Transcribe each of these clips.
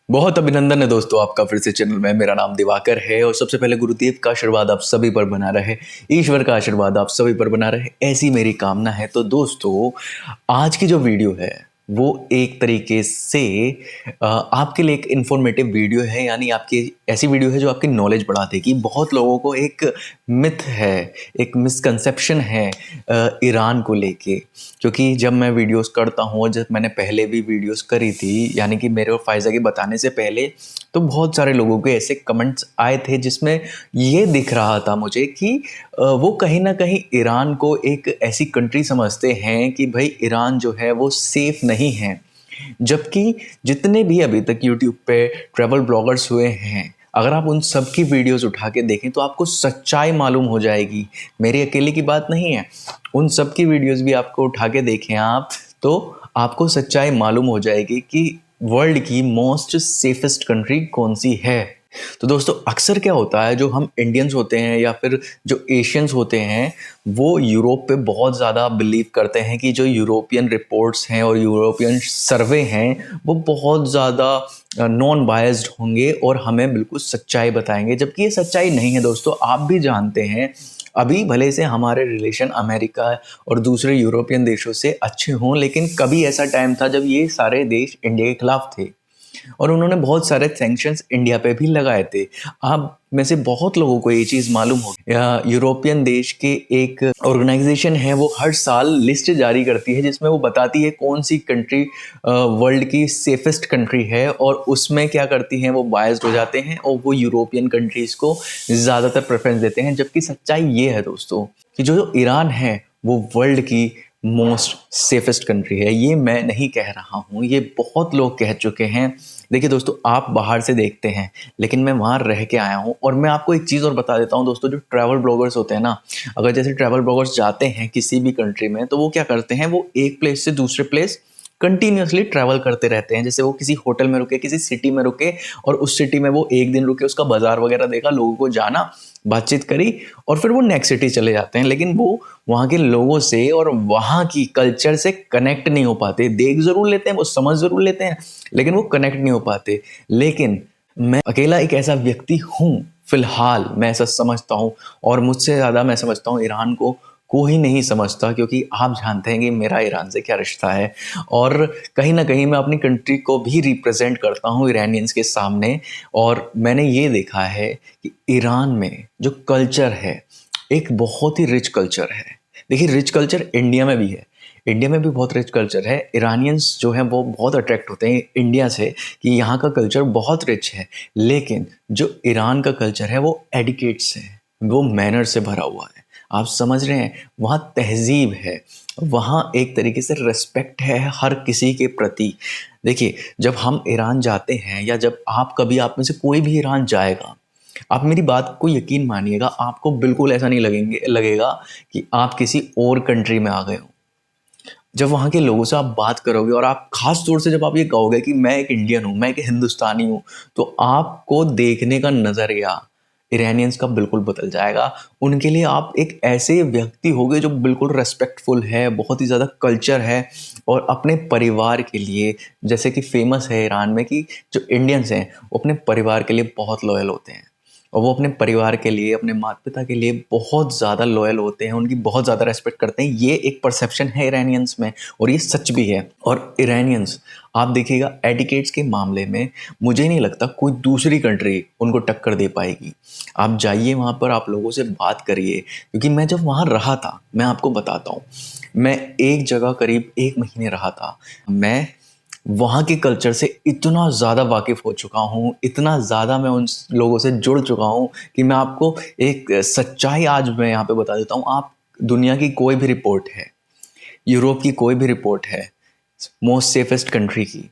बहुत अभिनंदन है दोस्तों आपका फिर से चैनल में। मेरा नाम दिवाकर है और सबसे पहले गुरुदेव का आशीर्वाद आप सभी पर बना रहे, ईश्वर का आशीर्वाद आप सभी पर बना रहे, ऐसी मेरी कामना है। तो दोस्तों आज की जो वीडियो है वो एक तरीके से आपके लिए एक इन्फॉर्मेटिव वीडियो है, यानी आपकी ऐसी वीडियो है जो आपकी नॉलेज बढ़ा देगी। बहुत लोगों को एक मिथ है, एक मिसकंसेप्शन है ईरान को लेके, क्योंकि जब मैं वीडियोस करता हूँ, जब मैंने पहले भी वीडियोस करी थी यानी कि मेरे और फायजा के बताने से पहले, तो बहुत सारे लोगों के ऐसे कमेंट्स आए थे जिसमें ये दिख रहा था मुझे कि वो कहीं ना कहीं ईरान को एक ऐसी कंट्री समझते हैं कि भाई ईरान जो है वो सेफ नहीं है। जबकि जितने भी अभी तक यूट्यूब पे ट्रैवल ब्लॉगर्स हुए हैं, अगर आप उन सब की वीडियोस उठा के देखें तो आपको सच्चाई मालूम हो जाएगी। मेरी अकेले की बात नहीं है, उन सब की वीडियोस भी आपको उठा के देखें आप, तो आपको सच्चाई मालूम हो जाएगी कि वर्ल्ड की मोस्ट सेफेस्ट कंट्री कौन सी है। तो दोस्तों अक्सर क्या होता है, जो हम इंडियंस होते हैं या फिर जो एशियंस होते हैं, वो यूरोप पे बहुत ज़्यादा बिलीव करते हैं कि जो यूरोपियन रिपोर्ट्स हैं और यूरोपियन सर्वे हैं वो बहुत ज़्यादा नॉन बायस्ड होंगे और हमें बिल्कुल सच्चाई बताएंगे, जबकि ये सच्चाई नहीं है। दोस्तों आप भी जानते हैं, अभी भले से हमारे रिलेशन अमेरिका और दूसरे यूरोपियन देशों से अच्छे हों, लेकिन कभी ऐसा टाइम था जब ये सारे देश इंडिया के खिलाफ थे और उन्होंने बहुत सारे सैंक्शंस इंडिया पे भी लगाए थे। आप में से बहुत लोगों को ये चीज़ मालूम होगी, यूरोपियन देश के एक ऑर्गेनाइजेशन है, वो हर साल लिस्ट जारी करती है जिसमें वो बताती है कौन सी कंट्री वर्ल्ड की सेफेस्ट कंट्री है, और उसमें क्या करती हैं वो बायस्ड हो जाते हैं और वो यूरोपियन कंट्रीज़ को ज़्यादातर प्रेफरेंस देते हैं। जबकि सच्चाई ये है दोस्तों कि जो ईरान है वो वर्ल्ड की मोस्ट सेफेस्ट कंट्री है। ये मैं नहीं कह रहा हूँ, ये बहुत लोग कह चुके हैं। देखिए दोस्तों, आप बाहर से देखते हैं लेकिन मैं वहाँ रह के आया हूँ, और मैं आपको एक चीज़ और बता देता हूँ दोस्तों, जो ट्रैवल ब्लॉगर्स होते हैं ना, अगर जैसे ट्रैवल ब्लॉगर्स जाते हैं किसी भी कंट्री में, तो वो क्या करते हैं, वो एक प्लेस से दूसरे प्लेस कंटिन्यूसली ट्रैवल करते रहते हैं। जैसे वो किसी होटल में रुके, किसी सिटी में रुके, और उस सिटी में वो एक दिन रुके, उसका बाजार वगैरह देखा, लोगों को जाना, बातचीत करी, और फिर वो नेक्स्ट सिटी चले जाते हैं। लेकिन वो वहाँ के लोगों से और वहाँ की कल्चर से कनेक्ट नहीं हो पाते। देख ज़रूर लेते हैं, वो समझ ज़रूर लेते हैं, लेकिन वो कनेक्ट नहीं हो पाते। लेकिन मैं अकेला एक ऐसा व्यक्ति हूँ, फिलहाल मैं ऐसा समझता हूँ, और मुझसे ज़्यादा मैं समझता हूँ ईरान को कोई नहीं समझता, क्योंकि आप जानते हैं कि मेरा ईरान से क्या रिश्ता है, और कहीं ना कहीं मैं अपनी कंट्री को भी रिप्रेजेंट करता हूँ ईरानियंस के सामने। और मैंने ये देखा है कि ईरान में जो कल्चर है एक बहुत ही रिच कल्चर है। देखिए, रिच कल्चर इंडिया में भी है, इंडिया में भी बहुत रिच कल्चर है। ईरानियंस जो हैं वो बहुत अट्रैक्ट होते हैं इंडिया से कि यहाँ का कल्चर बहुत रिच है। लेकिन जो ईरान का कल्चर है वो एडिकेट से है, वो मैनर से भरा हुआ है। आप समझ रहे हैं, वहाँ तहजीब है, वहाँ एक तरीके से रिस्पेक्ट है हर किसी के प्रति। देखिए, जब हम ईरान जाते हैं, या जब आप में से कोई भी ईरान जाएगा, आप मेरी बात को यकीन मानिएगा, आपको बिल्कुल ऐसा नहीं लगेगा कि आप किसी और कंट्री में आ गए हो। जब वहाँ के लोगों से आप बात करोगे, और आप खास तौर से जब आप ये कहोगे कि मैं एक इंडियन हूँ, मैं एक हिंदुस्तानी हूँ, तो आपको देखने का नज़रिया ईरानियंस का बिल्कुल बदल जाएगा। उनके लिए आप एक ऐसे व्यक्ति होगे जो बिल्कुल रेस्पेक्टफुल है, बहुत ही ज़्यादा कल्चर है, और अपने परिवार के लिए, जैसे कि फेमस है ईरान में कि जो इंडियंस हैं वो अपने परिवार के लिए बहुत लॉयल होते हैं, और वो अपने परिवार के लिए, अपने माता पिता के लिए बहुत ज़्यादा लॉयल होते हैं, उनकी बहुत ज़्यादा रेस्पेक्ट करते हैं। ये एक परसेप्शन है ईरानियंस में, और ये सच भी है। और ईरानियंस आप देखिएगा, एटिकेट्स के मामले में मुझे नहीं लगता कोई दूसरी कंट्री उनको टक्कर दे पाएगी। आप जाइए वहाँ पर, आप लोगों से बात करिए, क्योंकि मैं जब वहाँ रहा था, मैं आपको बताता हूँ, मैं एक जगह करीब 1 महीने रहा था। मैं वहाँ के कल्चर से इतना ज़्यादा वाकिफ़ हो चुका हूँ, इतना ज़्यादा मैं उन लोगों से जुड़ चुका हूँ कि मैं आपको एक सच्चाई आज मैं यहाँ पे बता देता हूँ। आप दुनिया की कोई भी रिपोर्ट है, यूरोप की कोई भी रिपोर्ट है मोस्ट सेफेस्ट कंट्री की,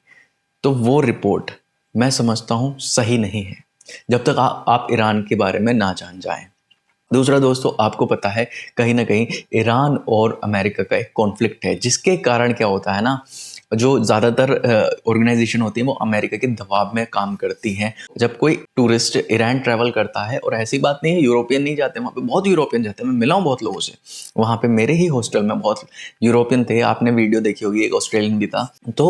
तो वो रिपोर्ट मैं समझता हूँ सही नहीं है, जब तक आप ईरान के बारे में ना जान जाएं। दूसरा दोस्तों, आपको पता है कहीं ना कहीं ईरान और अमेरिका का एक कॉन्फ्लिक्ट है, जिसके कारण क्या होता है ना, जो ज़्यादातर ऑर्गेनाइजेशन होती है वो अमेरिका के दबाव में काम करती हैं। जब कोई टूरिस्ट ईरान ट्रैवल करता है, और ऐसी बात नहीं है यूरोपियन नहीं जाते वहाँ पे, बहुत यूरोपियन जाते हैं, मैं मिला हूँ बहुत लोगों से वहाँ पे, मेरे ही हॉस्टल में बहुत यूरोपियन थे। आपने वीडियो देखी होगी, एक ऑस्ट्रेलियन भी था। तो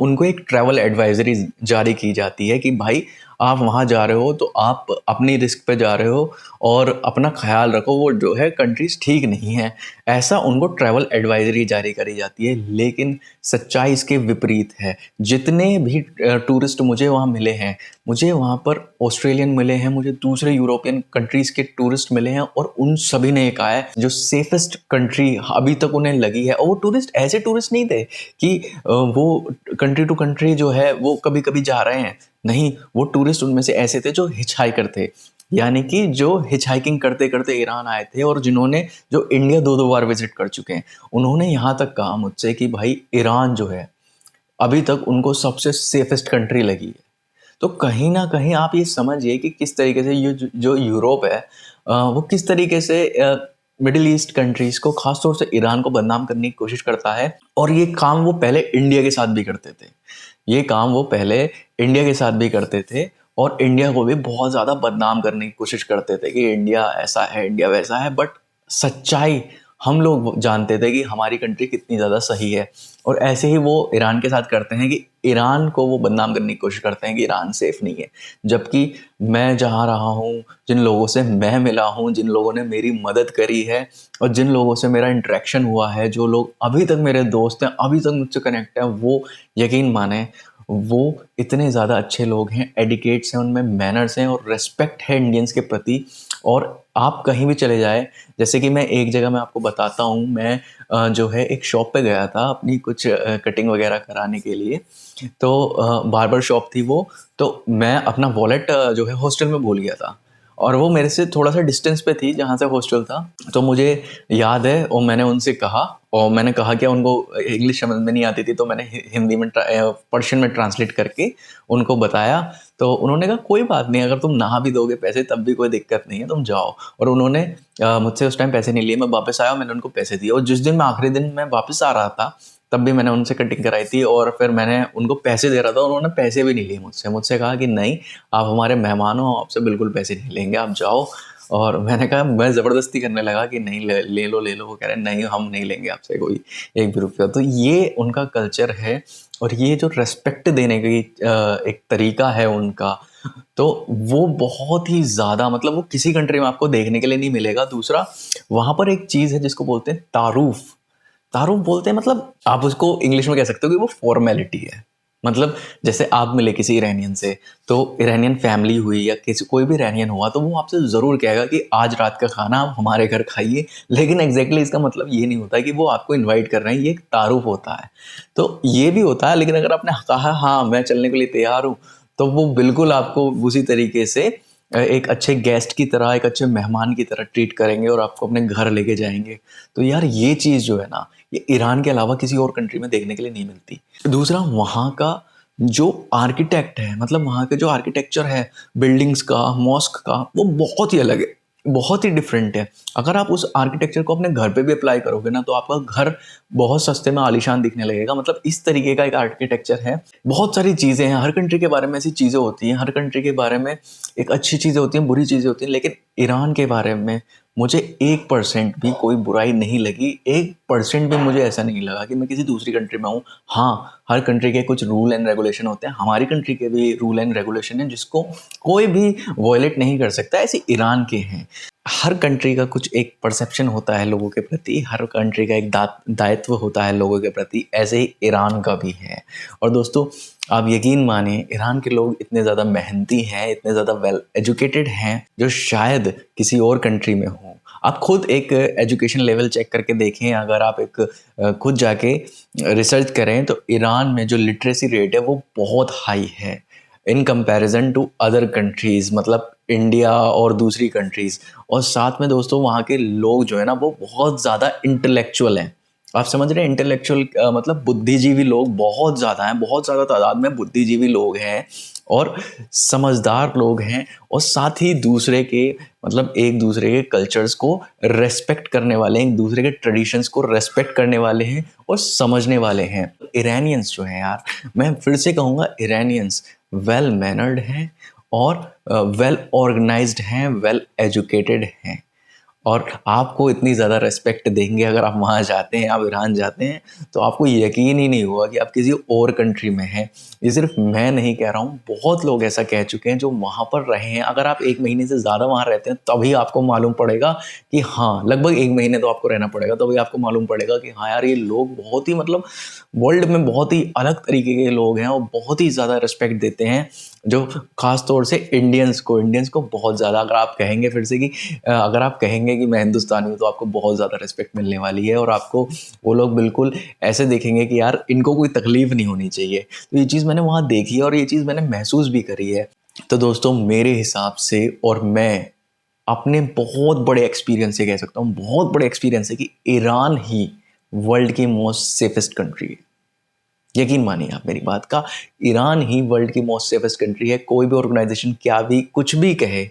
उनको एक ट्रैवल एडवाइजरी जारी की जाती है कि भाई आप वहाँ जा रहे हो तो आप अपनी रिस्क पे जा रहे हो और अपना ख्याल रखो, वो जो है कंट्रीज ठीक नहीं है, ऐसा उनको ट्रैवल एडवाइजरी जारी करी जाती है। लेकिन सच्चाई इसके विपरीत है। जितने भी टूरिस्ट मुझे वहाँ मिले हैं, मुझे वहाँ पर ऑस्ट्रेलियन मिले हैं, मुझे दूसरे यूरोपियन कंट्रीज़ के टूरिस्ट मिले हैं, और उन सभी ने कहा है जो सेफेस्ट कंट्री अभी तक उन्हें लगी है। और वो टूरिस्ट ऐसे टूरिस्ट नहीं थे कि वो कंट्री टू कंट्री जो है वो कभी कभी जा रहे हैं, नहीं, वो टूरिस्ट उनमें से ऐसे थे जो हिचहाइकर थे, यानी कि जो हिचहाइकिंग करते करते ईरान आए थे, और जिन्होंने जो इंडिया दो दो बार विजिट कर चुके हैं, उन्होंने यहाँ तक कहा मुझसे कि भाई ईरान जो है अभी तक उनको सबसे सेफेस्ट कंट्री लगी है। तो कहीं ना कहीं आप ये समझिए कि किस तरीके से ये जो यूरोप है वो किस तरीके से मिडिल ईस्ट कंट्रीज को, खासतौर से ईरान को बदनाम करने की कोशिश करता है। और ये काम वो पहले इंडिया के साथ भी करते थे, ये काम वो पहले इंडिया के साथ भी करते थे, और इंडिया को भी बहुत ज़्यादा बदनाम करने की कोशिश करते थे कि इंडिया ऐसा है, इंडिया वैसा है। बट सच्चाई हम लोग जानते थे कि हमारी कंट्री कितनी ज़्यादा सही है। और ऐसे ही वो ईरान के साथ करते हैं कि ईरान को वो बदनाम करने की कोशिश करते हैं कि ईरान सेफ नहीं है। जबकि मैं जहाँ रहा हूँ, जिन लोगों से मैं मिला हूँ, जिन लोगों ने मेरी मदद करी है, और जिन लोगों से मेरा इंटरेक्शन हुआ है, जो लोग अभी तक मेरे दोस्त हैं, अभी तक मुझसे कनेक्ट हैं, वो यकीन माने वो इतने ज़्यादा अच्छे लोग हैं, एडिकेट्स हैं, उनमें मैनर्स हैं और रेस्पेक्ट है इंडियंस के प्रति। और आप कहीं भी चले जाए, जैसे कि मैं एक जगह मैं आपको बताता हूँ, मैं जो है एक शॉप पे गया था अपनी कुछ कटिंग वगैरह कराने के लिए। तो बार्बर शॉप थी वो। तो मैं अपना वॉलेट जो है हॉस्टल में भूल गया था, और वो मेरे से थोड़ा सा डिस्टेंस पे थी जहाँ से हॉस्टल था। तो मुझे याद है, और मैंने उनसे कहा, और मैंने कहा कि उनको इंग्लिश समझ में नहीं आती थी, तो मैंने हिंदी में पर्शियन में ट्रांसलेट करके उनको बताया। तो उन्होंने कहा कोई बात नहीं, अगर तुम नहा भी दोगे पैसे तब भी कोई दिक्कत नहीं है, तुम जाओ। और उन्होंने मुझसे उस टाइम पैसे नहीं लिए। मैं वापस आया, मैंने उनको पैसे दिए, और जिस दिन मैं आखिरी दिन मैं वापस आ रहा था तब भी मैंने उनसे कटिंग कराई थी, और फिर मैंने उनको पैसे दे रहा था, उन्होंने पैसे भी नहीं लिए मुझसे कहा कि नहीं, आप हमारे मेहमान हो, आपसे बिल्कुल पैसे नहीं लेंगे, आप जाओ। और मैंने कहा, मैं ज़बरदस्ती करने लगा कि नहीं, ले लो। वो कह रहे नहीं, हम नहीं लेंगे आपसे कोई एक भी रुपया। तो ये उनका कल्चर है, और ये जो रेस्पेक्ट देने की एक तरीका है उनका, तो वो बहुत ही ज़्यादा, मतलब वो किसी कंट्री में आपको देखने के लिए नहीं मिलेगा। दूसरा, वहाँ पर एक चीज़ है जिसको बोलते हैं तारुफ। तारुफ बोलते हैं, मतलब आप उसको इंग्लिश में कह सकते हो कि वो फॉर्मेलिटी है। मतलब जैसे आप मिले किसी ईरानियन से, तो ईरानियन फैमिली हुई या किसी कोई भी ईरानियन हुआ, तो वो आपसे ज़रूर कहेगा कि आज रात का खाना आप हमारे घर खाइए। लेकिन एग्जैक्टली इसका मतलब ये नहीं होता कि वो आपको इनवाइट कर रहे हैं, ये एक तारुफ होता है। तो ये भी होता है, लेकिन अगर आपने कहा हाँ मैं चलने के लिए तैयार हूँ, तो वो बिल्कुल आपको उसी तरीके से एक अच्छे गेस्ट की तरह, एक अच्छे मेहमान की तरह ट्रीट करेंगे, और आपको अपने घर लेके जाएंगे। तो यार ये चीज़ जो है ना, ये ईरान के अलावा किसी और कंट्री में देखने के लिए नहीं मिलती। दूसरा, वहाँ का जो आर्किटेक्ट है, मतलब वहाँ के जो आर्किटेक्चर है बिल्डिंग्स का, मॉस्क का, वो बहुत ही अलग है, बहुत ही डिफरेंट है। अगर आप उस आर्किटेक्चर को अपने घर पे भी अप्लाई करोगे ना, तो आपका घर बहुत सस्ते में आलीशान दिखने लगेगा। मतलब इस तरीके का एक आर्किटेक्चर है। बहुत सारी चीज़ें हैं, हर कंट्री के बारे में ऐसी चीज़ें होती हैं, हर कंट्री के बारे में एक अच्छी चीज़ें होती हैं, बुरी चीज़ें होती हैं। लेकिन ईरान के बारे में मुझे 1% भी कोई बुराई नहीं लगी, 1% भी मुझे ऐसा नहीं लगा कि मैं किसी दूसरी कंट्री में हूँ। हाँ, हर कंट्री के कुछ रूल एंड रेगुलेशन होते हैं, हमारी कंट्री के भी रूल एंड रेगुलेशन हैं जिसको कोई भी वॉयलेट नहीं कर सकता, ऐसे ईरान के हैं। हर कंट्री का कुछ एक परसेप्शन होता है लोगों के प्रति, हर कंट्री का एक दायित्व होता है लोगों के प्रति, ऐसे ही ईरान का भी है। और दोस्तों, आप यकीन माने, ईरान के लोग इतने ज़्यादा मेहनती हैं, इतने ज़्यादा वेल एजुकेटेड हैं, जो शायद किसी और कंट्री में हों। आप खुद एक एजुकेशन लेवल चेक करके देखें, अगर आप एक खुद जाके रिसर्च करें, तो ईरान में जो लिटरेसी रेट है वो बहुत हाई है in comparison to other countries, मतलब इंडिया और दूसरी कंट्रीज़। और साथ में दोस्तों, वहाँ के लोग जो है ना, वो बहुत ज़्यादा इंटेलेक्चुअल हैं। आप समझ रहे हैं, इंटेलेक्चुअल मतलब बुद्धिजीवी लोग बहुत ज़्यादा हैं, बहुत ज़्यादा तादाद में बुद्धिजीवी लोग हैं और समझदार लोग हैं, और साथ ही दूसरे के मतलब एक दूसरे के कल्चर्स को रेस्पेक्ट करने वाले हैं, एक दूसरे के ट्रेडिशंस को रेस्पेक्ट करने वाले हैं और समझने वाले हैं। ईरानियंस जो हैं यार, मैं फिर से कहूँगा, ईरानियंस वेल मैनर्ड हैं और वेल ऑर्गेनाइज्ड हैं, वेल एजुकेटेड हैं, और आपको इतनी ज़्यादा रिस्पेक्ट देंगे अगर आप वहाँ जाते हैं, आप ईरान जाते हैं, तो आपको यकीन ही नहीं होगा कि आप किसी और कंट्री में हैं। ये सिर्फ मैं नहीं कह रहा हूँ, बहुत लोग ऐसा कह चुके हैं जो वहाँ पर रहे हैं। अगर आप 1 महीने से ज़्यादा वहाँ रहते हैं तभी आपको मालूम पड़ेगा कि हाँ, लगभग 1 महीने तो आपको रहना पड़ेगा, तभी आपको मालूम पड़ेगा कि हाँ यार, ये लोग बहुत ही मतलब वर्ल्ड में बहुत ही अलग तरीके के लोग हैं और बहुत ही ज़्यादा रिस्पेक्ट देते हैं, जो ख़ास तौर से इंडियंस को बहुत ज़्यादा। अगर आप कहेंगे फिर से कि अगर आप कहेंगे कि मैं हिंदुस्तानी हूँ, तो आपको बहुत ज़्यादा रिस्पेक्ट मिलने वाली है और आपको वो लोग बिल्कुल ऐसे देखेंगे कि यार इनको कोई तकलीफ़ नहीं होनी चाहिए। तो ये चीज़ मैंने वहाँ देखी है और ये चीज़ मैंने महसूस भी करी है। तो दोस्तों, मेरे हिसाब से, और मैं अपने बहुत बड़े एक्सपीरियंस से कह सकता हूँ, बहुत बड़े एक्सपीरियंस से, कि ईरान ही वर्ल्ड की मोस्ट सेफेस्ट कंट्री है। यकीन मानिए आप मेरी बात का, ईरान ही वर्ल्ड की मोस्ट सेफेस्ट कंट्री है। कोई भी ऑर्गेनाइजेशन क्या भी कुछ भी कहे,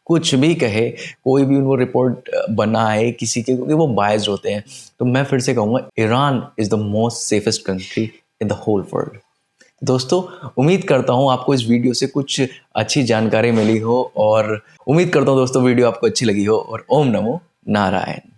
कुछ भी कहे, कोई भी उनको रिपोर्ट बनाए किसी के, क्योंकि वो बायस्ड होते हैं, तो मैं फिर से कहूँगा, Iran is the most safest country in the whole world. दोस्तों, उम्मीद करता हूँ आपको इस वीडियो से कुछ अच्छी जानकारी मिली हो, और उम्मीद करता हूँ दोस्तों वीडियो आपको अच्छी लगी हो, और ओम नमो नारायण।